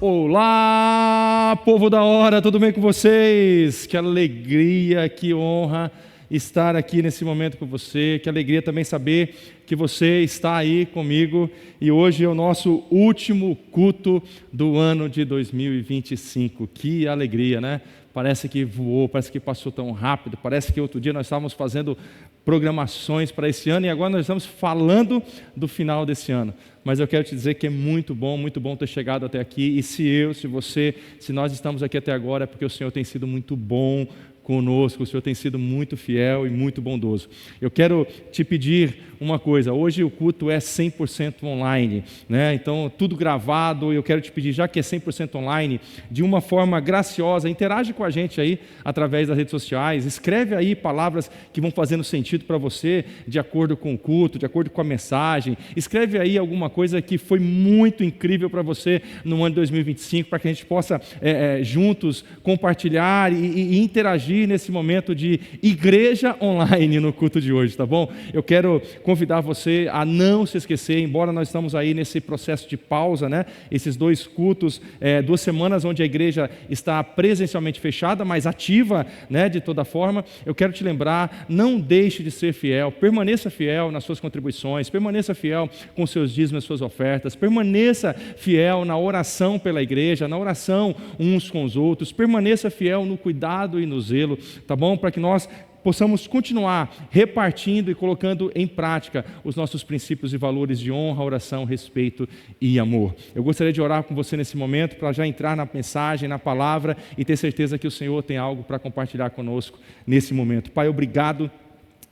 Olá, povo da hora, tudo bem com vocês? Que alegria, que honra estar aqui nesse momento com você, que alegria também saber que você está aí comigo e hoje é o nosso último culto do ano de 2025. Que alegria, né? Parece que voou, parece que passou tão rápido, parece que outro dia nós estávamos fazendo programações para esse ano e agora nós estamos falando do final desse ano. Mas eu quero te dizer que é muito bom ter chegado até aqui. E se nós estamos aqui até agora é porque o Senhor tem sido muito bom conosco, o Senhor tem sido muito fiel e muito bondoso. Eu quero te pedir uma coisa, hoje o culto é 100% online, né? Então tudo gravado, eu quero te pedir, já que é 100% online, de uma forma graciosa, interage com a gente aí através das redes sociais, escreve aí palavras que vão fazendo sentido para você, de acordo com o culto, de acordo com a mensagem, escreve aí alguma coisa que foi muito incrível para você no ano de 2025, para que a gente possa juntos compartilhar e interagir nesse momento de igreja online no culto de hoje, tá bom? Eu quero convidar você a não se esquecer, embora nós estamos aí nesse processo de pausa, né? Esses 2 cultos, 2 semanas onde a igreja está presencialmente fechada, mas ativa, né? De toda forma, eu quero te lembrar, não deixe de ser fiel, permaneça fiel nas suas contribuições, permaneça fiel com seus dízimos, suas ofertas, permaneça fiel na oração pela igreja, na oração uns com os outros, permaneça fiel no cuidado e no zelo, tá bom? Para que nós possamos continuar repartindo e colocando em prática os nossos princípios e valores de honra, oração, respeito e amor. Eu gostaria de orar com você nesse momento para já entrar na mensagem, na palavra e ter certeza que o Senhor tem algo para compartilhar conosco nesse momento. Pai, obrigado.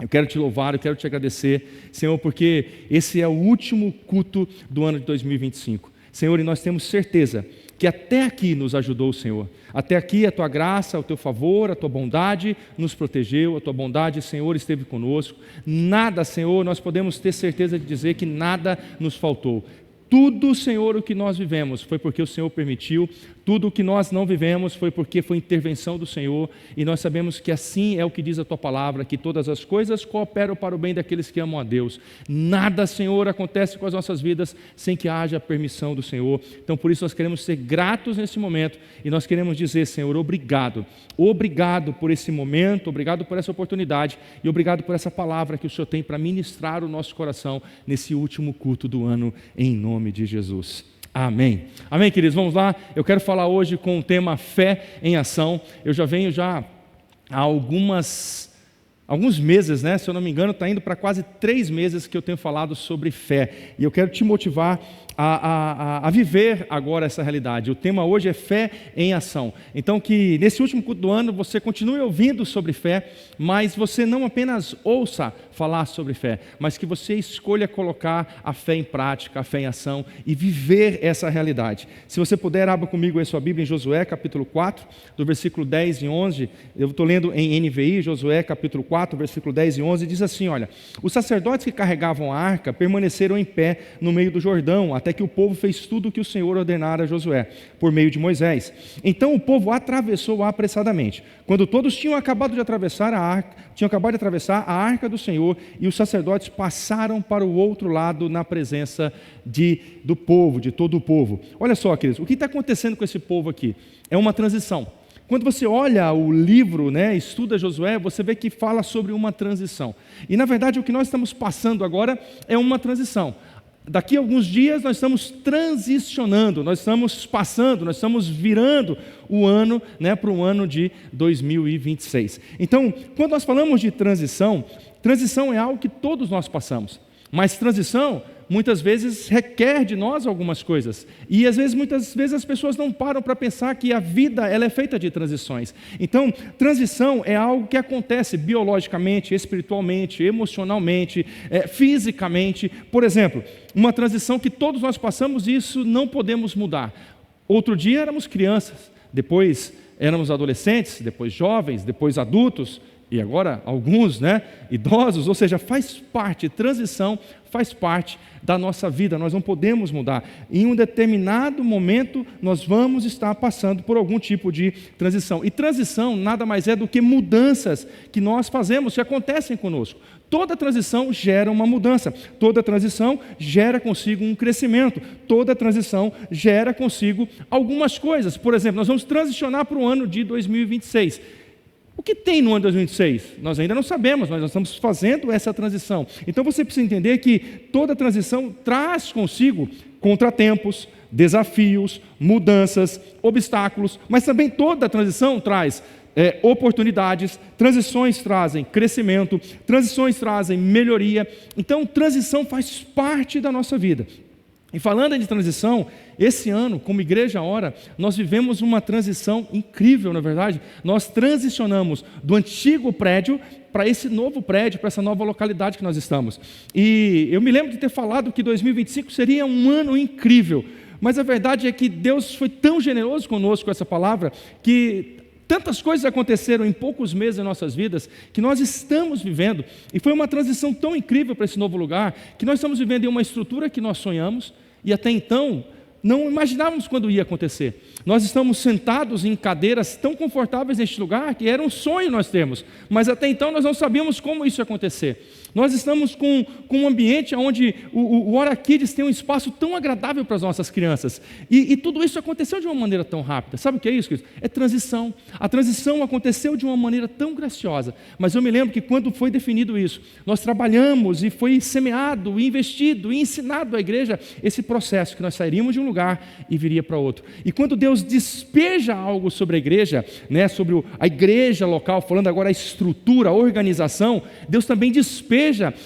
Eu quero te louvar, eu quero te agradecer, Senhor, porque esse é o último culto do ano de 2025. Senhor, e nós temos certeza que até aqui nos ajudou o Senhor. Até aqui a Tua graça, o Teu favor, a Tua bondade nos protegeu, a Tua bondade, Senhor, esteve conosco. Nada, Senhor, nós podemos ter certeza de dizer que nada nos faltou. Tudo, Senhor, o que nós vivemos foi porque o Senhor permitiu, tudo o que nós não vivemos foi porque foi intervenção do Senhor, e nós sabemos que assim é o que diz a Tua palavra, que todas as coisas cooperam para o bem daqueles que amam a Deus. Nada, Senhor, acontece com as nossas vidas sem que haja permissão do Senhor. Então, por isso nós queremos ser gratos nesse momento, e nós queremos dizer, Senhor, obrigado por esse momento, obrigado por essa oportunidade, e obrigado por essa palavra que o Senhor tem para ministrar o nosso coração nesse último culto do ano, em nome de Jesus. Amém. Amém, queridos? Vamos lá. Eu quero falar hoje com o tema fé em ação. Eu já venho há alguns meses, né? Se eu não me engano, está indo para quase 3 meses que eu tenho falado sobre fé. E eu quero te motivar a viver agora essa realidade. O tema hoje é fé em ação. Então que nesse último culto do ano você continue ouvindo sobre fé, mas você não apenas ouça falar sobre fé, mas que você escolha colocar a fé em prática, a fé em ação e viver essa realidade. Se você puder, abra comigo a sua Bíblia em Josué capítulo 4, do versículo 10 e 11. Eu estou lendo em NVI, Josué capítulo 4, versículo 10 e 11, diz assim, olha: os sacerdotes que carregavam a arca permaneceram em pé no meio do Jordão, até que o povo fez tudo o que o Senhor ordenara a Josué, por meio de Moisés. Então o povo atravessou apressadamente. Quando todos tinham acabado de atravessar a arca do Senhor, e os sacerdotes passaram para o outro lado na presença do povo, de todo o povo. Olha só, queridos, o que está acontecendo com esse povo aqui? É uma transição. Quando você olha o livro, né, estuda Josué, você vê que fala sobre uma transição. E na verdade o que nós estamos passando agora é uma transição. Daqui a alguns dias nós estamos transicionando, nós estamos passando, nós estamos virando o ano, né, para o ano de 2026. Então, quando nós falamos de transição é algo que todos nós passamos, mas transição muitas vezes requer de nós algumas coisas, e muitas vezes as pessoas não param para pensar que a vida ela é feita de transições. Então, transição é algo que acontece biologicamente, espiritualmente, emocionalmente, fisicamente. Por exemplo, uma transição que todos nós passamos, e isso não podemos mudar. Outro dia éramos crianças, depois éramos adolescentes, depois jovens, depois adultos, e agora alguns, idosos, ou seja, faz parte, transição faz parte da nossa vida, nós não podemos mudar. Em um determinado momento, nós vamos estar passando por algum tipo de transição. E transição nada mais é do que mudanças que nós fazemos, que acontecem conosco. Toda transição gera uma mudança, toda transição gera consigo um crescimento, toda transição gera consigo algumas coisas. Por exemplo, nós vamos transicionar para o ano de 2026. O que tem no ano de 2026? Nós ainda não sabemos, mas nós estamos fazendo essa transição. Então você precisa entender que toda transição traz consigo contratempos, desafios, mudanças, obstáculos, mas também toda transição traz oportunidades, transições trazem crescimento, transições trazem melhoria. Então transição faz parte da nossa vida. E falando de transição, esse ano, como Igreja Ora, nós vivemos uma transição incrível, na verdade. Nós transicionamos do antigo prédio para esse novo prédio, para essa nova localidade que nós estamos. E eu me lembro de ter falado que 2025 seria um ano incrível, mas a verdade é que Deus foi tão generoso conosco com essa palavra, que tantas coisas aconteceram em poucos meses em nossas vidas, que nós estamos vivendo, e foi uma transição tão incrível para esse novo lugar, que nós estamos vivendo em uma estrutura que nós sonhamos, e até então não imaginávamos quando ia acontecer. Nós estamos sentados em cadeiras tão confortáveis neste lugar, que era um sonho nós termos, mas até então nós não sabíamos como isso ia acontecer. Nós estamos com um ambiente onde o Ora Kids tem um espaço tão agradável para as nossas crianças, e tudo isso aconteceu de uma maneira tão rápida. Sabe o que é isso, queridos? É transição. A transição aconteceu de uma maneira tão graciosa, mas eu me lembro que quando foi definido isso, nós trabalhamos e foi semeado, investido e ensinado à igreja esse processo, que nós sairíamos de um lugar e viria para outro. E quando Deus despeja algo sobre a igreja, sobre a igreja local, falando agora a estrutura, a organização, Deus também despeja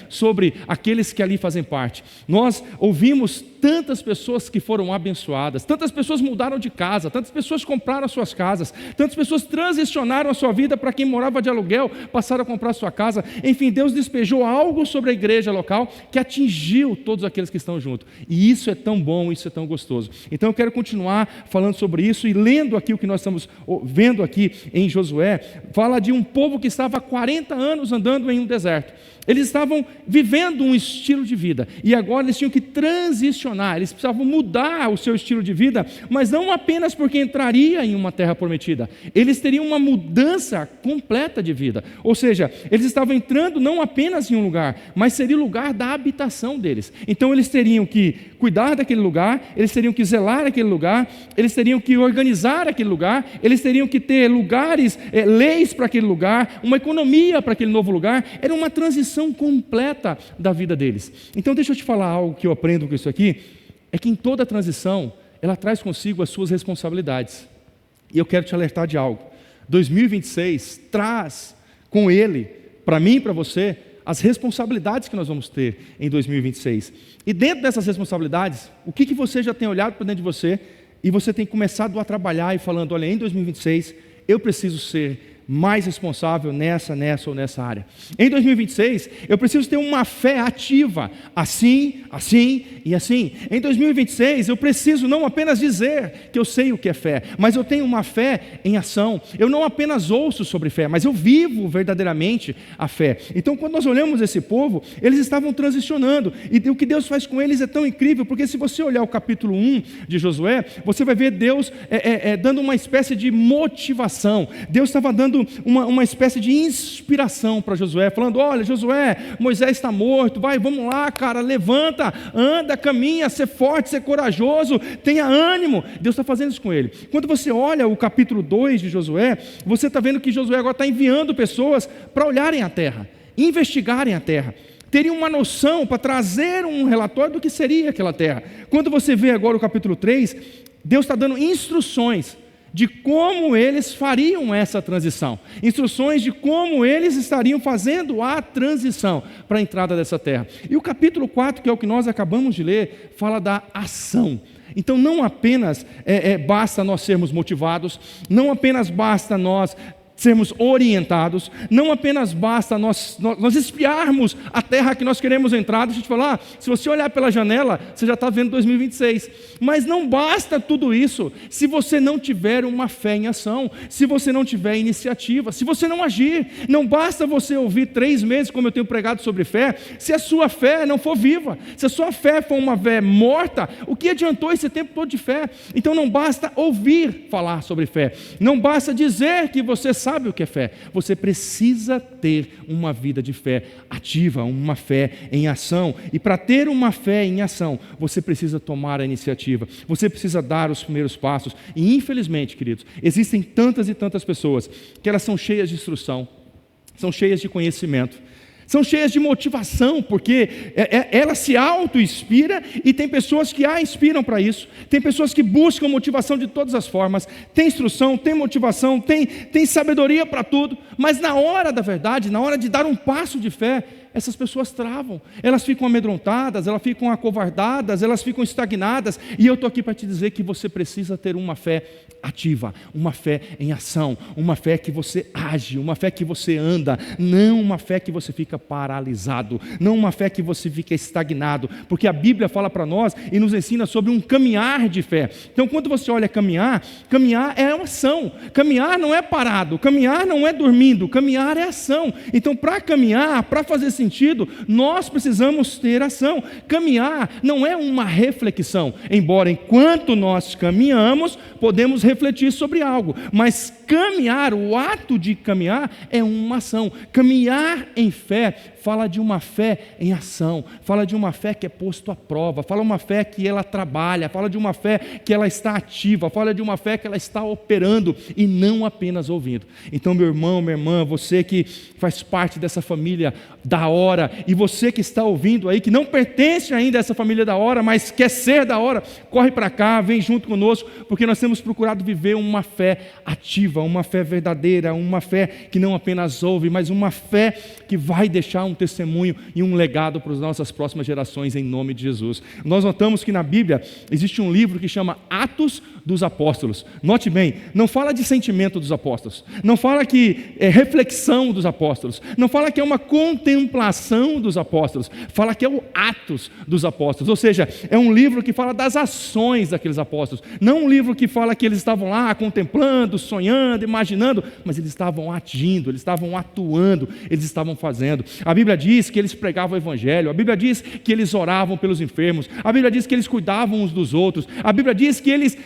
sobre aqueles que ali fazem parte. Nós ouvimos tantas pessoas que foram abençoadas, tantas pessoas mudaram de casa, tantas pessoas compraram as suas casas, tantas pessoas transicionaram a sua vida. Para quem morava de aluguel, passaram a comprar a sua casa. Enfim, Deus despejou algo sobre a igreja local que atingiu todos aqueles que estão juntos, e isso é tão bom, isso é tão gostoso. Então eu quero continuar falando sobre isso, e lendo aqui o que nós estamos vendo aqui em Josué, fala de um povo que estava há 40 anos andando em um deserto. Eles estavam vivendo um estilo de vida, e agora eles tinham que transicionar, eles precisavam mudar o seu estilo de vida, mas não apenas porque entraria em uma terra prometida, eles teriam uma mudança completa de vida, ou seja, eles estavam entrando não apenas em um lugar, mas seria o lugar da habitação deles. Então eles teriam que cuidar daquele lugar, eles teriam que zelar aquele lugar, eles teriam que organizar aquele lugar, eles teriam que ter lugares, leis para aquele lugar, uma economia para aquele novo lugar. Era uma transição completa da vida deles. Então deixa eu te falar algo que eu aprendo com isso aqui, é que em toda transição, ela traz consigo as suas responsabilidades. E eu quero te alertar de algo. 2026 traz com ele, para mim e para você, as responsabilidades que nós vamos ter em 2026. E dentro dessas responsabilidades, o que você já tem olhado para dentro de você, e você tem começado a trabalhar e falando, olha, em 2026 eu preciso ser mais responsável nessa ou nessa área. Em 2026, eu preciso ter uma fé ativa, assim e assim. Em 2026, eu preciso não apenas dizer que eu sei o que é fé, mas eu tenho uma fé em ação. Eu não apenas ouço sobre fé, mas eu vivo verdadeiramente a fé. Então, quando nós olhamos esse povo, eles estavam transicionando, e o que Deus faz com eles é tão incrível, porque se você olhar o capítulo 1 de Josué, você vai ver Deus dando uma espécie de motivação. Deus estava dando uma espécie de inspiração para Josué, falando, olha Josué, Moisés está morto, vamos lá cara, levanta, anda, caminha, ser forte, ser corajoso, tenha ânimo. Deus está fazendo isso com ele. Quando você olha o capítulo 2 de Josué, você está vendo que Josué agora está enviando pessoas para olharem a terra, investigarem a terra, teriam uma noção para trazer um relatório do que seria aquela terra. Quando você vê agora o capítulo 3, Deus está dando instruções de como eles fariam essa transição, instruções de como eles estariam fazendo a transição para a entrada dessa terra. E o capítulo 4, que é o que nós acabamos de ler, fala da ação. Então não apenas basta nós sermos motivados, não apenas basta nós sermos orientados. Não apenas basta nós espiarmos a terra que nós queremos entrar. Deixa eu te falar, se você olhar pela janela, você já está vendo 2026. Mas não basta tudo isso se você não tiver uma fé em ação, se você não tiver iniciativa, se você não agir. Não basta você ouvir 3 meses, como eu tenho pregado sobre fé, se a sua fé não for viva, se a sua fé for uma fé morta, o que adiantou esse tempo todo de fé? Então não basta ouvir falar sobre fé, não basta dizer que você sabe o que é fé, você precisa ter uma vida de fé ativa, uma fé em ação. E para ter uma fé em ação, você precisa tomar a iniciativa, você precisa dar os primeiros passos. E infelizmente, queridos, existem tantas e tantas pessoas que elas são cheias de instrução, são cheias de conhecimento, são cheias de motivação, porque ela se auto-inspira, e tem pessoas que a inspiram para isso, tem pessoas que buscam motivação de todas as formas, tem instrução, tem motivação, tem sabedoria para tudo, mas na hora da verdade, na hora de dar um passo de fé, essas pessoas travam, elas ficam amedrontadas, elas ficam acovardadas, elas ficam estagnadas. E eu estou aqui para te dizer que você precisa ter uma fé ativa, uma fé em ação, uma fé que você age, uma fé que você anda, não uma fé que você fica paralisado, não uma fé que você fica estagnado, porque a Bíblia fala para nós e nos ensina sobre um caminhar de fé. Então quando você olha caminhar é uma ação, caminhar não é parado, caminhar não é dormindo, caminhar é ação. Então para caminhar, para fazer sentido, nós precisamos ter ação. Caminhar não é uma reflexão, embora enquanto nós caminhamos, podemos refletir sobre algo, mas caminhar, o ato de caminhar é uma ação. Caminhar em fé fala de uma fé em ação, fala de uma fé que é posto à prova, fala de uma fé que ela trabalha, fala de uma fé que ela está ativa, fala de uma fé que ela está operando e não apenas ouvindo. Então, meu irmão, minha irmã, você que faz parte dessa família da hora, e você que está ouvindo aí, que não pertence ainda a essa família da hora, mas quer ser da hora, corre para cá, vem junto conosco, porque nós temos procurado viver uma fé ativa, uma fé verdadeira, uma fé que não apenas ouve, mas uma fé que vai deixar um testemunho e um legado para as nossas próximas gerações, em nome de Jesus. Nós notamos que na Bíblia existe um livro que chama Atos dos Apóstolos. Note bem, não fala de sentimento dos apóstolos, não fala que é reflexão dos apóstolos, não fala que é uma contemplação dos apóstolos, fala que é o Atos dos Apóstolos, ou seja, é um livro que fala das ações daqueles apóstolos, não um livro que fala que eles estavam lá contemplando, sonhando, imaginando, mas eles estavam agindo, eles estavam atuando, eles estavam fazendo. A Bíblia diz que eles pregavam o Evangelho, a Bíblia diz que eles oravam pelos enfermos, a Bíblia diz que eles cuidavam uns dos outros, a Bíblia diz que eles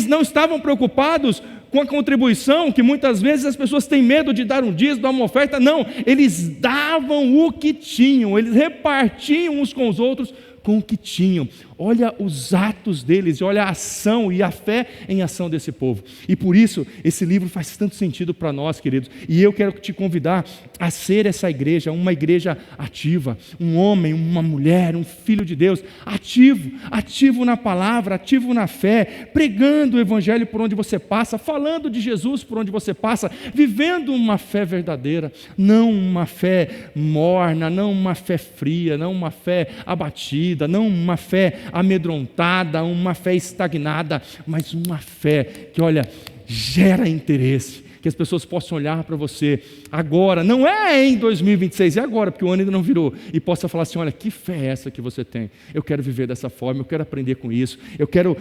não estavam preocupados com a contribuição, que muitas vezes as pessoas têm medo de dar um dízimo, dar uma oferta. Não, eles davam o que tinham, eles repartiam uns com os outros com o que tinham. Olha os atos deles, olha a ação e a fé em ação desse povo. E por isso, esse livro faz tanto sentido para nós, queridos. E eu quero te convidar a ser essa igreja, uma igreja ativa, um homem, uma mulher, um filho de Deus, ativo na palavra, ativo na fé, pregando o Evangelho por onde você passa, falando de Jesus por onde você passa, vivendo uma fé verdadeira, não uma fé morna, não uma fé fria, não uma fé abatida, não uma fé amedrontada, uma fé estagnada, mas uma fé que, olha, gera interesse, que as pessoas possam olhar para você agora, não é em 2026, é agora, porque o ano ainda não virou, e possa falar assim: olha, que fé é essa que você tem? Eu quero viver dessa forma, eu quero aprender com isso, eu quero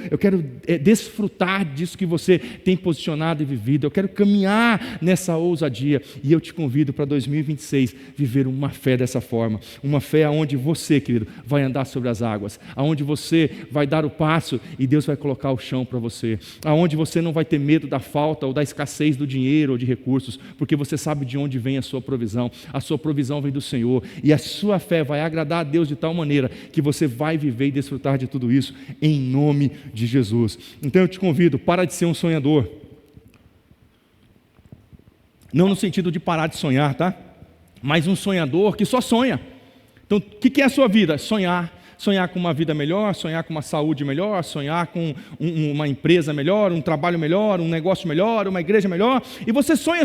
desfrutar disso que você tem posicionado e vivido, eu quero caminhar nessa ousadia, e eu te convido para 2026 viver uma fé dessa forma, uma fé onde você, querido, vai andar sobre as águas, aonde você vai dar o passo e Deus vai colocar o chão para você, aonde você não vai ter medo da falta ou da escassez do dinheiro ou de recursos, porque você sabe de onde vem a sua provisão vem do Senhor, e a sua fé vai agradar a Deus de tal maneira que você vai viver e desfrutar de tudo isso em nome de Jesus. Então eu te convido, para de ser um sonhador, não no sentido de parar de sonhar, tá? Mas um sonhador que só sonha. Então o que é a sua vida? Sonhar com uma vida melhor, sonhar com uma saúde melhor, sonhar com uma empresa melhor, um trabalho melhor, um negócio melhor, uma igreja melhor, e você sonha,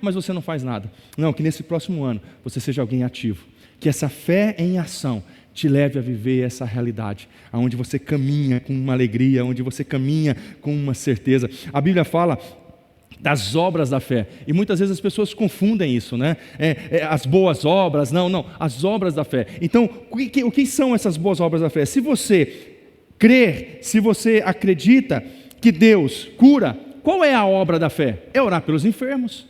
mas você não faz nada. Não, que nesse próximo ano você seja alguém ativo, que essa fé em ação te leve a viver essa realidade, onde você caminha com uma alegria, onde você caminha com uma certeza. A Bíblia fala das obras da fé. E muitas vezes as pessoas confundem isso, né? As boas obras, não, as obras da fé. Então, o que são essas boas obras da fé? Se você crer, se você acredita que Deus cura, qual é a obra da fé? É orar pelos enfermos.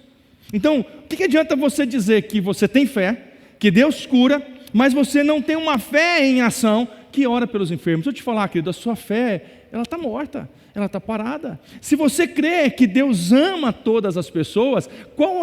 Então, o que adianta você dizer que você tem fé, que Deus cura, mas você não tem uma fé em ação que ora pelos enfermos? Deixa eu te falar, querido, a sua fé, ela está morta. Ela está parada. Se você crê que Deus ama todas as pessoas,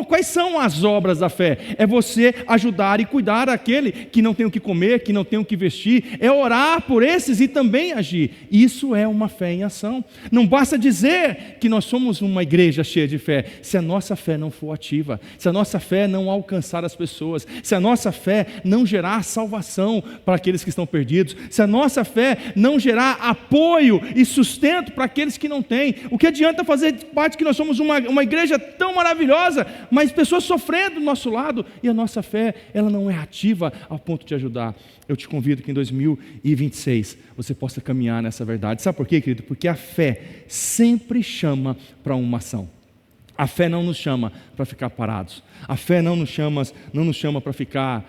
quais são as obras da fé? É você ajudar e cuidar daquele que não tem o que comer, que não tem o que vestir, é orar por esses e também agir. Isso é uma fé em ação. Não basta dizer que nós somos uma igreja cheia de fé, se a nossa fé não for ativa, se a nossa fé não alcançar as pessoas, se a nossa fé não gerar salvação para aqueles que estão perdidos, se a nossa fé não gerar apoio e sustento para aqueles que não têm. O que adianta fazer parte que nós somos uma igreja tão maravilhosa, mas pessoas sofrendo do nosso lado, e a nossa fé, ela não é ativa ao ponto de ajudar. Eu te convido que em 2026 você possa caminhar nessa verdade. Sabe por quê, querido? Porque a fé sempre chama para uma ação. A fé não nos chama para ficar parados. A fé não nos chama para ficar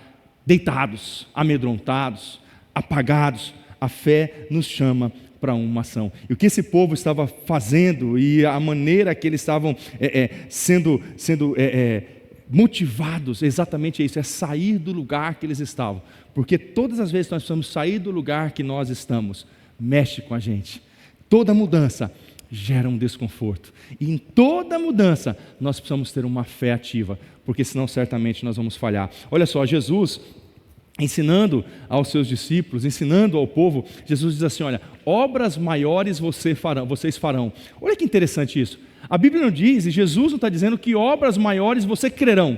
deitados, amedrontados, apagados. A fé nos chama para uma ação. E o que esse povo estava fazendo e a maneira que eles estavam sendo motivados, exatamente isso, é sair do lugar que eles estavam. Porque todas as vezes que nós precisamos sair do lugar que nós estamos, mexe com a gente. Toda mudança gera um desconforto. E em toda mudança nós precisamos ter uma fé ativa, porque senão certamente nós vamos falhar. Olha só, Jesus, ensinando aos seus discípulos, ensinando ao povo, Jesus diz assim, olha, obras maiores vocês farão. Olha que interessante isso. A Bíblia não diz, e Jesus não está dizendo que obras maiores vocês crerão.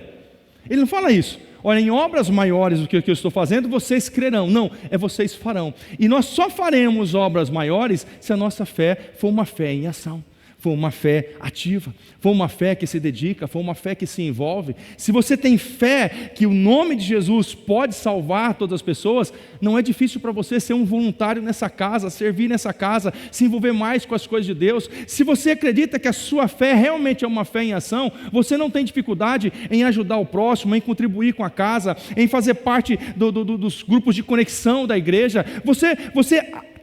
Ele não fala isso. Olha, em obras maiores do que eu estou fazendo, vocês crerão. Não, é vocês farão. E nós só faremos obras maiores se a nossa fé for uma fé em ação. For uma fé ativa, for uma fé que se dedica, for uma fé que se envolve. Se você tem fé que o nome de Jesus pode salvar todas as pessoas, não é difícil para você ser um voluntário nessa casa, servir nessa casa, se envolver mais com as coisas de Deus. Se você acredita que a sua fé realmente é uma fé em ação, você não tem dificuldade em ajudar o próximo, em contribuir com a casa, em fazer parte dos grupos de conexão da igreja. Você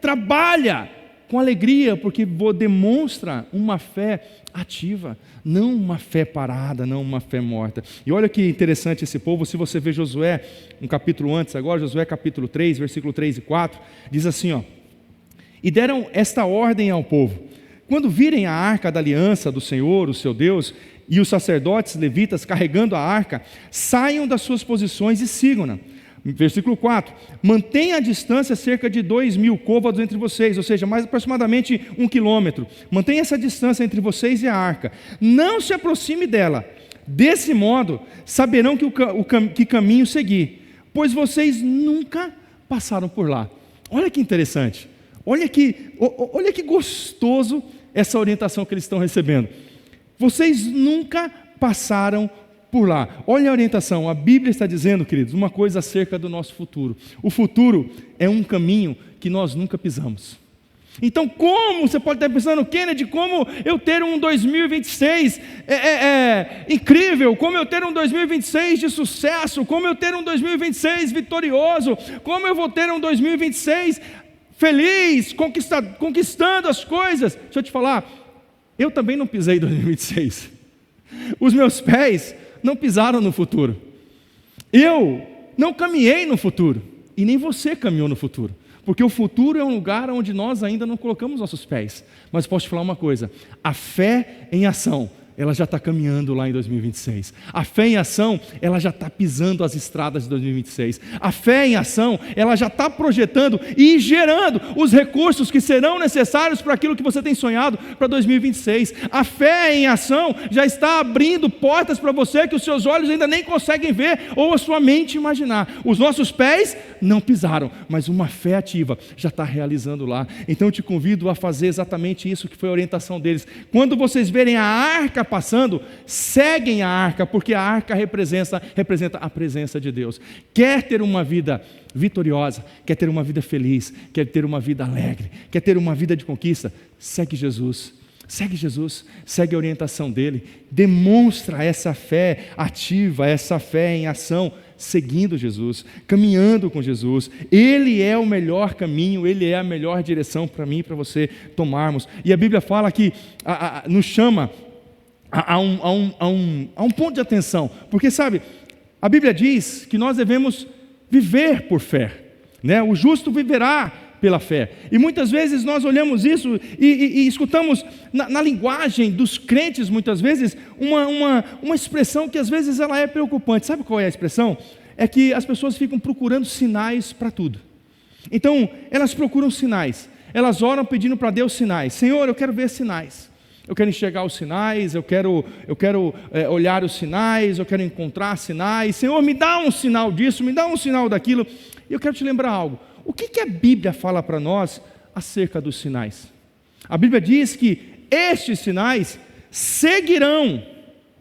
trabalha com alegria, porque demonstra uma fé ativa, não uma fé parada, não uma fé morta. E olha que interessante esse povo, se você vê Josué, um capítulo antes agora, Josué capítulo 3, versículo 3 e 4, diz assim, ó, e deram esta ordem ao povo, quando virem a arca da aliança do Senhor, o seu Deus, e os sacerdotes levitas carregando a arca, saiam das suas posições e sigam-na. Versículo 4, mantenha a distância cerca de 2.000 côvados entre vocês, ou seja, mais aproximadamente 1 quilômetro. Mantenha essa distância entre vocês e a arca. Não se aproxime dela. Desse modo, saberão que caminho seguir, pois vocês nunca passaram por lá. Olha que interessante. Olha que gostoso essa orientação que eles estão recebendo. Vocês nunca passaram por lá. Olha a orientação, a Bíblia está dizendo, queridos, uma coisa acerca do nosso futuro. O futuro é um caminho que nós nunca pisamos. Então, como você pode estar pensando, Kennedy, como eu ter um 2026 incrível, como eu ter um 2026 de sucesso, como eu ter um 2026 vitorioso, como eu vou ter um 2026 feliz, conquistando as coisas. Deixa eu te falar, eu também não pisei em 2026. Os meus pés não pisaram no futuro. Eu não caminhei no futuro. E nem você caminhou no futuro. Porque o futuro é um lugar onde nós ainda não colocamos nossos pés. Mas posso te falar uma coisa. A fé em ação, ela já está caminhando lá em 2026. A fé em ação, ela já está pisando as estradas de 2026. A fé em ação, ela já está projetando e gerando os recursos que serão necessários para aquilo que você tem sonhado para 2026. A fé em ação já está abrindo portas para você que os seus olhos ainda nem conseguem ver ou a sua mente imaginar. Os nossos pés não pisaram, mas uma fé ativa já está realizando lá. Então eu te convido a fazer exatamente isso que foi a orientação deles. Quando vocês verem a arca passando, seguem a arca, porque a arca representa a presença de Deus. Quer ter uma vida vitoriosa, quer ter uma vida feliz, quer ter uma vida alegre, quer ter uma vida de conquista, segue Jesus, Segue Jesus, segue a orientação dele, demonstra essa fé ativa, essa fé em ação, seguindo Jesus, caminhando com Jesus. Ele é o melhor caminho, Ele é a melhor direção para mim e para você tomarmos. E a Bíblia fala que nos chama a um ponto de atenção, porque sabe, a Bíblia diz que nós devemos viver por fé, né? O justo viverá pela fé, e muitas vezes nós olhamos isso e escutamos na linguagem dos crentes, muitas vezes, uma expressão que às vezes ela é preocupante. Sabe qual é a expressão? É que as pessoas ficam procurando sinais para tudo. Então, elas procuram sinais, elas oram pedindo para Deus sinais. Senhor, eu quero ver sinais, eu quero enxergar os sinais, eu quero olhar os sinais, eu quero encontrar sinais. Senhor, me dá um sinal disso, me dá um sinal daquilo. E eu quero te lembrar algo. O que a Bíblia fala para nós acerca dos sinais? A Bíblia diz que estes sinais seguirão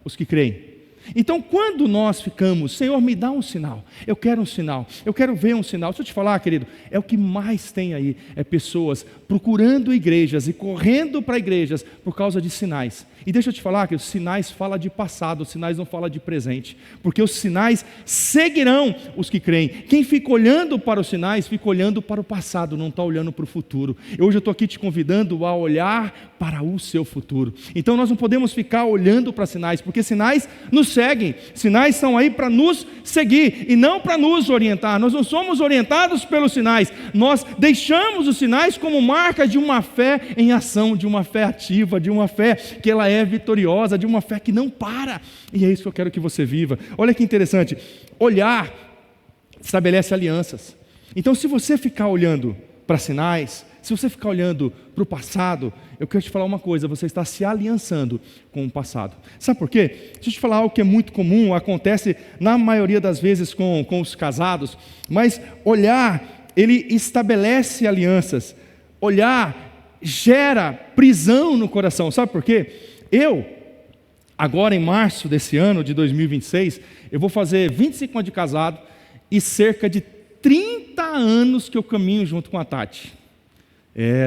os que creem. Então, quando nós ficamos, Senhor, me dá um sinal, eu quero um sinal, eu quero ver um sinal. Deixa eu te falar, querido, é o que mais tem aí, é pessoas procurando igrejas e correndo para igrejas por causa de sinais. E deixa eu te falar que os sinais falam de passado, os sinais não falam de presente, porque os sinais seguirão os que creem. Quem fica olhando para os sinais, fica olhando para o passado, não está olhando para o futuro. Hoje eu estou aqui te convidando a olhar para o seu futuro. Então nós não podemos ficar olhando para sinais, porque sinais nos seguem, sinais estão aí para nos seguir e não para nos orientar. Nós não somos orientados pelos sinais, nós deixamos os sinais como marca de uma fé em ação, de uma fé ativa, de uma fé que ela é vitoriosa, de uma fé que não para. E é isso que eu quero que você viva. Olha que interessante, olhar estabelece alianças. Então, se você ficar olhando para sinais, se você ficar olhando para o passado, eu quero te falar uma coisa, você está se aliançando com o passado. Sabe por quê? Deixa eu te falar algo que é muito comum, acontece na maioria das vezes com os casados, mas olhar, ele estabelece alianças. Olhar gera prisão no coração. Sabe por quê? Agora em março desse ano de 2026, eu vou fazer 25 anos de casado e cerca de 30 anos que eu caminho junto com a Tati.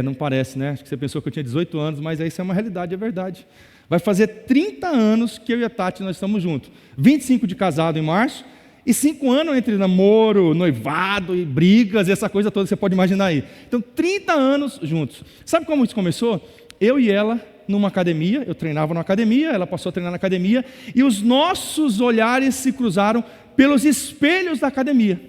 Não parece, né? Acho que você pensou que eu tinha 18 anos, mas isso é uma realidade, é verdade. Vai fazer 30 anos que eu e a Tati nós estamos juntos. 25 de casado em março e 5 anos entre namoro, noivado e brigas, e essa coisa toda que você pode imaginar aí. Então, 30 anos juntos. Sabe como isso começou? Eu e ela numa academia, eu treinava numa academia, ela passou a treinar na academia, e os nossos olhares se cruzaram pelos espelhos da academia.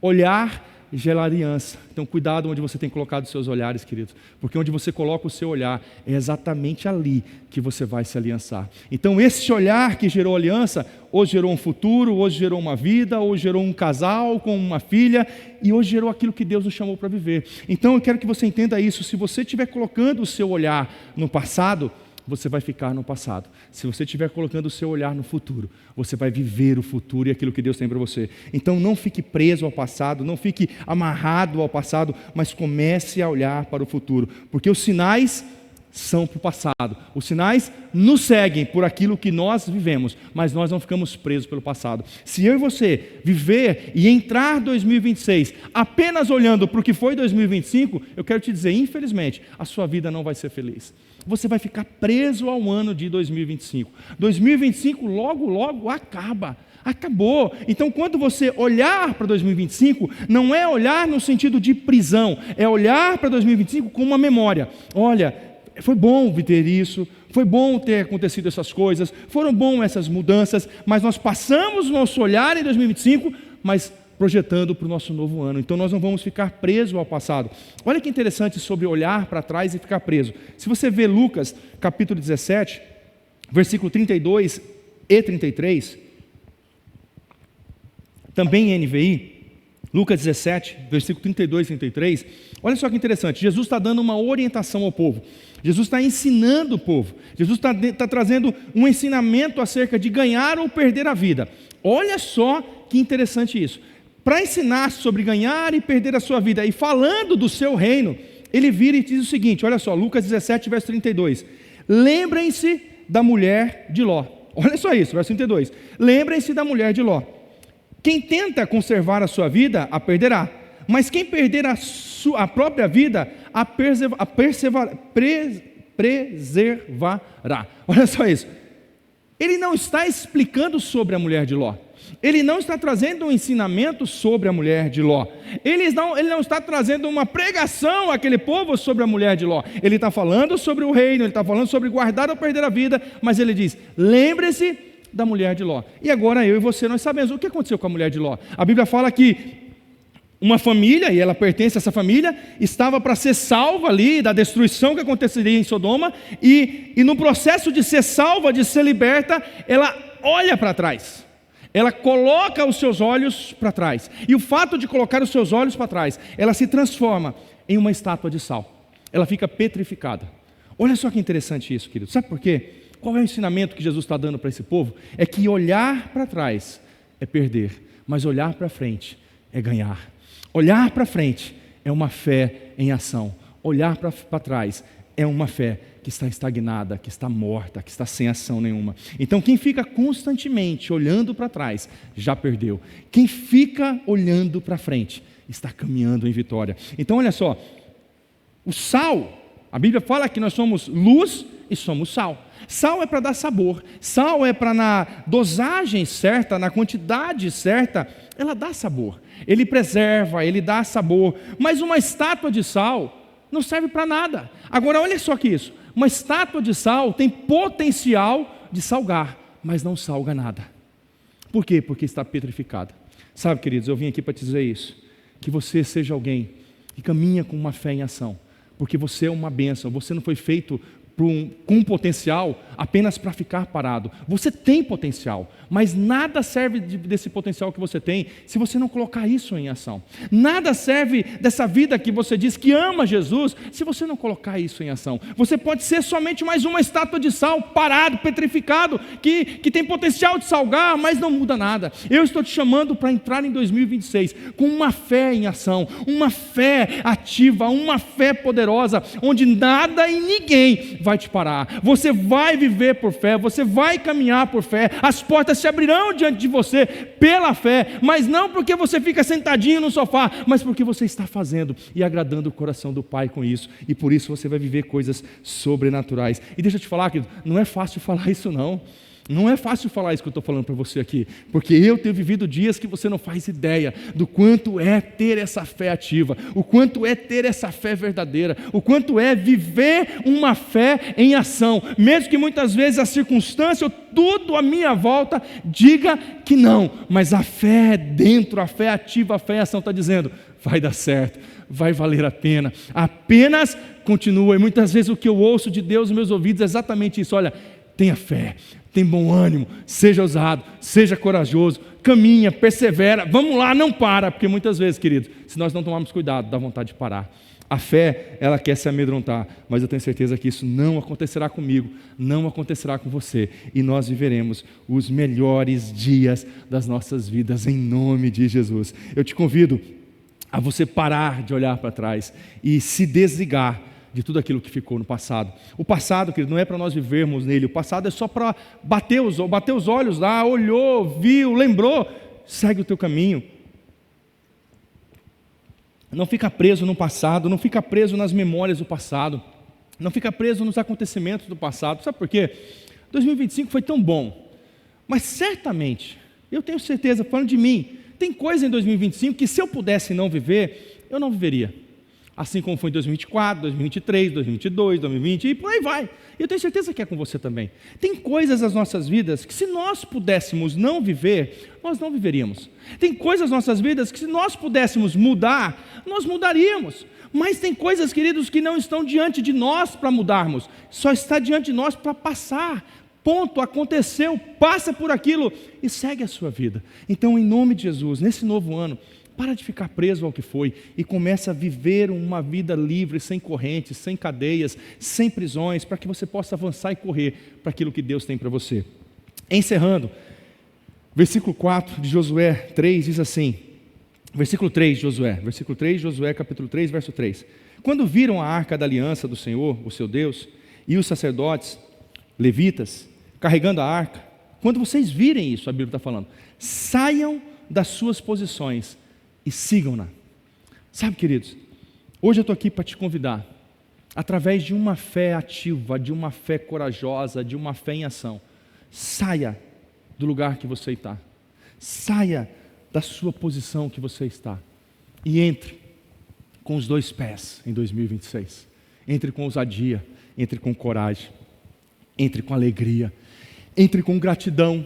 Olhar gera aliança. Então cuidado onde você tem colocado os seus olhares, queridos, porque onde você coloca o seu olhar, é exatamente ali que você vai se aliançar. Então esse olhar que gerou aliança, hoje gerou um futuro, hoje gerou uma vida, hoje gerou um casal com uma filha, e hoje gerou aquilo que Deus nos chamou para viver. Então eu quero que você entenda isso. Se você estiver colocando o seu olhar no passado, você vai ficar no passado. Se você estiver colocando o seu olhar no futuro, você vai viver o futuro e aquilo que Deus tem para você. Então não fique preso ao passado, não fique amarrado ao passado, mas comece a olhar para o futuro, porque os sinais são para o passado, os sinais nos seguem por aquilo que nós vivemos, mas nós não ficamos presos pelo passado. Se eu e você viver e entrar 2026 apenas olhando para o que foi 2025, eu quero te dizer, infelizmente, a sua vida não vai ser feliz. Você vai ficar preso ao ano de 2025. 2025 logo acabou. Então quando você olhar para 2025, não é olhar no sentido de prisão, é olhar para 2025 com uma memória. Olha, foi bom ter isso, foi bom ter acontecido essas coisas, foram bom essas mudanças, mas nós passamos o nosso olhar em 2025, mas projetando para o nosso novo ano. Então nós não vamos ficar presos ao passado. Olha que interessante sobre olhar para trás e ficar preso. Se você vê Lucas capítulo 17, versículo 32 e 33, também em NVI, Lucas 17, versículo 32 e 33, olha só que interessante, Jesus está dando uma orientação ao povo, Jesus está ensinando o povo, Jesus está trazendo um ensinamento acerca de ganhar ou perder a vida. Olha só que interessante isso. Para ensinar sobre ganhar e perder a sua vida, e falando do seu reino, ele vira e diz o seguinte, olha só, Lucas 17, verso 32, lembrem-se da mulher de Ló. Olha só isso, verso 32, lembrem-se da mulher de Ló. Quem tenta conservar a sua vida, a perderá, mas quem perder a própria vida, preservará. Olha só isso. Ele não está explicando sobre a mulher de Ló. Ele não está trazendo um ensinamento sobre a mulher de Ló. Ele não está trazendo uma pregação àquele povo sobre a mulher de Ló. Ele está falando sobre o reino, ele está falando sobre guardar ou perder a vida, mas ele diz, lembre-se da mulher de Ló. E agora eu e você, nós sabemos o que aconteceu com a mulher de Ló. A Bíblia fala que uma família, e ela pertence a essa família, estava para ser salva ali da destruição que aconteceria em Sodoma, e no processo de ser salva, de ser liberta, ela olha para trás. Ela coloca os seus olhos para trás. E o fato de colocar os seus olhos para trás, ela se transforma em uma estátua de sal. Ela fica petrificada. Olha só que interessante isso, querido. Sabe por quê? Qual é o ensinamento que Jesus está dando para esse povo? É que olhar para trás é perder, mas olhar para frente é ganhar. Olhar para frente é uma fé em ação. Olhar para trás é uma fé que está estagnada, que está morta, que está sem ação nenhuma. Então quem fica constantemente olhando para trás, já perdeu. Quem fica olhando para frente, está caminhando em vitória. Então olha só, o sal, a Bíblia fala que nós somos luz e somos sal. Sal é para dar sabor, sal é para na dosagem certa, na quantidade certa, ela dá sabor. Ele preserva, ele dá sabor, mas uma estátua de sal não serve para nada. Agora olha só que isso, uma estátua de sal tem potencial de salgar, mas não salga nada. Por quê? Porque está petrificada. Sabe, queridos, eu vim aqui para te dizer isso, que você seja alguém que caminha com uma fé em ação, porque você é uma bênção, você não foi feito com potencial apenas para ficar parado. Você tem potencial, mas nada serve desse potencial que você tem se você não colocar isso em ação. Nada serve dessa vida que você diz que ama Jesus se você não colocar isso em ação. Você pode ser somente mais uma estátua de sal, parado, petrificado, que tem potencial de salgar, mas não muda nada. Eu estou te chamando para entrar em 2026 com uma fé em ação, uma fé ativa, uma fé poderosa, onde nada e ninguém vai te parar. Você vai viver por fé, você vai caminhar por fé, as portas se abrirão diante de você pela fé, mas não porque você fica sentadinho no sofá, mas porque você está fazendo e agradando o coração do Pai com isso, e por isso você vai viver coisas sobrenaturais. E deixa eu te falar, querido, não é fácil falar isso não. Não é fácil falar isso que eu estou falando para você aqui, porque eu tenho vivido dias que você não faz ideia do quanto é ter essa fé ativa, o quanto é ter essa fé verdadeira, o quanto é viver uma fé em ação, mesmo que muitas vezes a circunstância, tudo à minha volta diga que não, mas a fé dentro, a fé ativa, a fé em ação está dizendo, vai dar certo, vai valer a pena, apenas continua. E muitas vezes o que eu ouço de Deus nos meus ouvidos é exatamente isso, olha, tenha fé, tem bom ânimo, seja ousado, seja corajoso, caminha, persevera, vamos lá, não para, porque muitas vezes, queridos, se nós não tomarmos cuidado, dá vontade de parar. A fé, ela quer se amedrontar, mas eu tenho certeza que isso não acontecerá comigo, não acontecerá com você, e nós viveremos os melhores dias das nossas vidas, em nome de Jesus. Eu te convido a você parar de olhar para trás e se desligar de tudo aquilo que ficou no passado. O passado, querido, não é para nós vivermos nele, o passado é só para bater os olhos lá, olhou, viu, lembrou, segue o teu caminho. Não fica preso no passado, não fica preso nas memórias do passado, não fica preso nos acontecimentos do passado. Sabe por quê? 2025 foi tão bom, mas certamente, eu tenho certeza, falando de mim, tem coisa em 2025 que se eu pudesse não viver, eu não viveria. Assim como foi em 2024, 2023, 2022, 2020 e por aí vai. Eu tenho certeza que é com você também. Tem coisas nas nossas vidas que se nós pudéssemos não viver, nós não viveríamos. Tem coisas nas nossas vidas que se nós pudéssemos mudar, nós mudaríamos. Mas tem coisas, queridos, que não estão diante de nós para mudarmos. Só está diante de nós para passar. Ponto, aconteceu, passa por aquilo e segue a sua vida. Então, em nome de Jesus, nesse novo ano, para de ficar preso ao que foi e começa a viver uma vida livre, sem correntes, sem cadeias, sem prisões, para que você possa avançar e correr para aquilo que Deus tem para você. Encerrando, versículo 4 de Josué 3 diz assim, versículo 3 de Josué, capítulo 3, verso 3. Quando viram a arca da aliança do Senhor, o seu Deus, e os sacerdotes, levitas, carregando a arca, quando vocês virem isso, a Bíblia está falando, saiam das suas posições e sigam-na. Sabe, queridos, hoje eu estou aqui para te convidar através de uma fé ativa, de uma fé corajosa, de uma fé em ação. Saia do lugar que você está, saia da sua posição que você está e entre com os 2 pés em 2026. Entre com ousadia, entre com coragem, entre com alegria, entre com gratidão,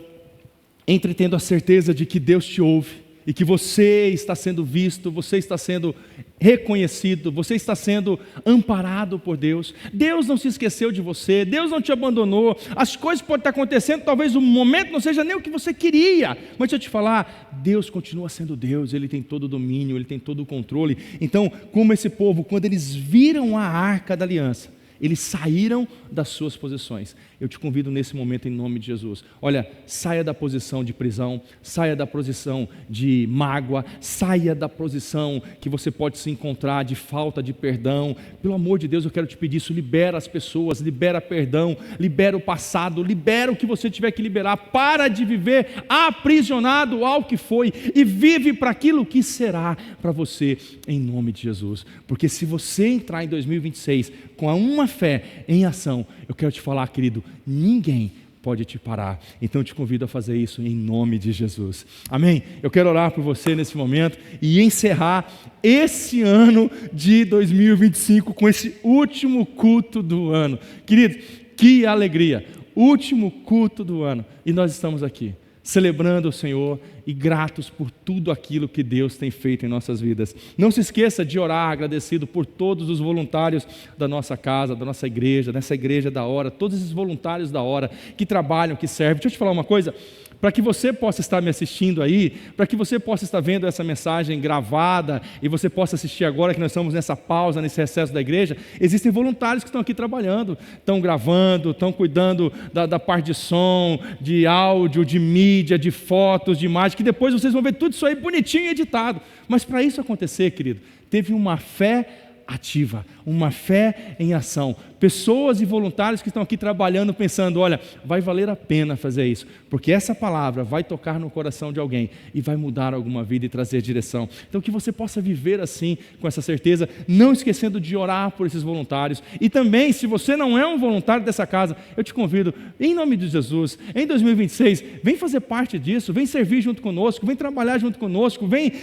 entre tendo a certeza de que Deus te ouve e que você está sendo visto, você está sendo reconhecido, você está sendo amparado por Deus. Deus não se esqueceu de você, Deus não te abandonou. As coisas podem estar acontecendo, talvez o momento não seja nem o que você queria, mas deixa eu te falar, Deus continua sendo Deus, Ele tem todo o domínio, Ele tem todo o controle. Então, como esse povo, quando eles viram a arca da aliança, eles saíram das suas posições. Eu te convido nesse momento em nome de Jesus. Olha, saia da posição de prisão, saia da posição de mágoa, saia da posição que você pode se encontrar de falta de perdão. Pelo amor de Deus, eu quero te pedir isso, libera as pessoas, libera perdão, libera o passado, libera o que você tiver que liberar. Para de viver aprisionado ao que foi e vive para aquilo que será para você em nome de Jesus. Porque se você entrar em 2026 com uma fé em ação, eu quero te falar, querido, ninguém pode te parar. Então eu te convido a fazer isso em nome de Jesus. Amém? Eu quero orar por você nesse momento e encerrar esse ano de 2025 com esse último culto do ano. Querido, que alegria! Último culto do ano e nós estamos aqui celebrando o Senhor e gratos por tudo aquilo que Deus tem feito em nossas vidas. Não se esqueça de orar agradecido por todos os voluntários da nossa casa, da nossa igreja, dessa igreja da hora, todos esses voluntários da hora que trabalham, que servem. Deixa eu te falar uma coisa, para que você possa estar me assistindo aí, para que você possa estar vendo essa mensagem gravada e você possa assistir agora que nós estamos nessa pausa, nesse recesso da igreja, existem voluntários que estão aqui trabalhando, estão gravando, estão cuidando da parte de som, de áudio, de mídia, de fotos, de imagem, que depois vocês vão ver tudo isso aí bonitinho e editado. Mas para isso acontecer, querido, teve uma fé ativa, uma fé em ação. Pessoas e voluntários que estão aqui trabalhando, pensando, olha, vai valer a pena fazer isso, porque essa palavra vai tocar no coração de alguém e vai mudar alguma vida e trazer direção. Então que você possa viver assim, com essa certeza, não esquecendo de orar por esses voluntários. E também, se você não é um voluntário dessa casa, eu te convido, em nome de Jesus, em 2026, vem fazer parte disso, vem servir junto conosco, vem trabalhar junto conosco, vem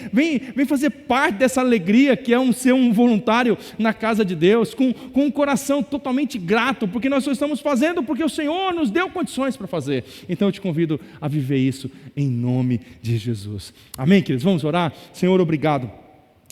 fazer parte dessa alegria que é ser um voluntário na casa de Deus, com um coração totalmente grato, porque nós só estamos fazendo porque o Senhor nos deu condições para fazer. Então eu te convido a viver isso em nome de Jesus. Amém, queridos? Vamos orar? Senhor, obrigado.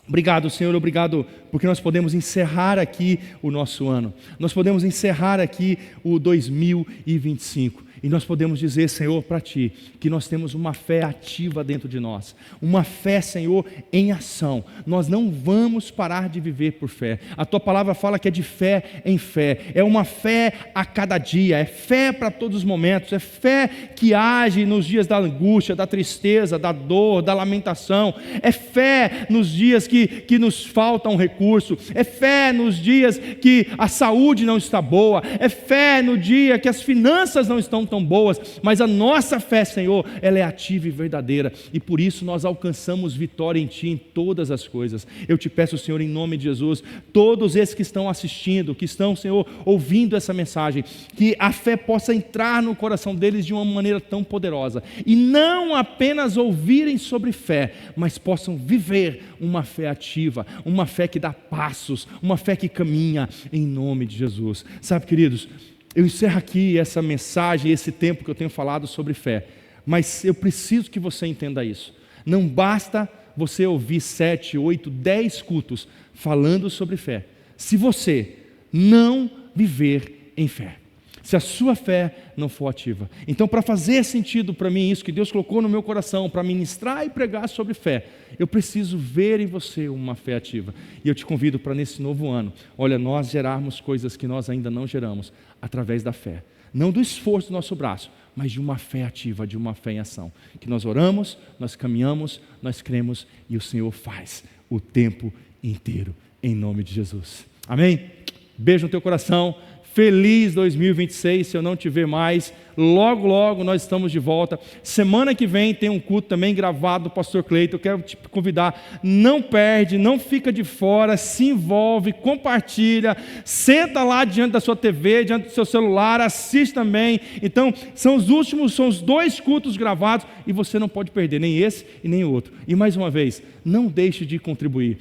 Obrigado, Senhor, obrigado, porque nós podemos encerrar aqui o nosso ano. Nós podemos encerrar aqui o 2025. E nós podemos dizer, Senhor, para Ti, que nós temos uma fé ativa dentro de nós. Uma fé, Senhor, em ação. Nós não vamos parar de viver por fé. A Tua palavra fala que é de fé em fé. É uma fé a cada dia. É fé para todos os momentos. É fé que age nos dias da angústia, da tristeza, da dor, da lamentação. É fé nos dias que nos falta um recurso. É fé nos dias que a saúde não está boa. É fé no dia que as finanças não estão tão boas, mas a nossa fé, Senhor, ela é ativa e verdadeira, e por isso nós alcançamos vitória em Ti em todas as coisas. Eu te peço, Senhor, em nome de Jesus, todos esses que estão assistindo, que estão, Senhor, ouvindo essa mensagem, que a fé possa entrar no coração deles de uma maneira tão poderosa, e não apenas ouvirem sobre fé, mas possam viver uma fé ativa, uma fé que dá passos, uma fé que caminha em nome de Jesus. Sabe, queridos, eu encerro aqui essa mensagem, esse tempo que eu tenho falado sobre fé, mas eu preciso que você entenda isso. Não basta você ouvir 7, 8, 10 cultos falando sobre fé, se você não viver em fé, se a sua fé não for ativa. Então, para fazer sentido para mim isso que Deus colocou no meu coração, para ministrar e pregar sobre fé, eu preciso ver em você uma fé ativa. E eu te convido para nesse novo ano, olha, nós gerarmos coisas que nós ainda não geramos, através da fé. Não do esforço do nosso braço, mas de uma fé ativa, de uma fé em ação. Que nós oramos, nós caminhamos, nós cremos e o Senhor faz o tempo inteiro, em nome de Jesus. Amém? Beijo no teu coração. Feliz 2026, se eu não te ver mais. Logo, logo nós estamos de volta. Semana que vem tem um culto também gravado do pastor Cleiton. Eu quero te convidar, não perde, não fica de fora, se envolve, compartilha, senta lá diante da sua TV, diante do seu celular, assiste também. Então, são os 2 cultos gravados e você não pode perder nem esse e nem o outro. E mais uma vez, não deixe de contribuir.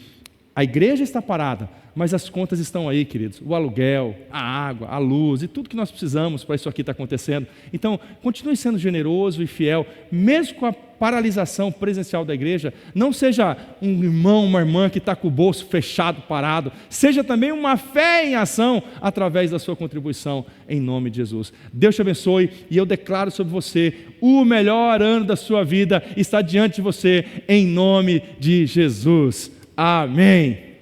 A igreja está parada, mas as contas estão aí, queridos. O aluguel, a água, a luz e tudo que nós precisamos para isso aqui estar acontecendo. Então, continue sendo generoso e fiel, mesmo com a paralisação presencial da igreja. Não seja um irmão, uma irmã que está com o bolso fechado, parado. Seja também uma fé em ação através da sua contribuição, em nome de Jesus. Deus te abençoe e eu declaro sobre você: o melhor ano da sua vida está diante de você, em nome de Jesus. Amém.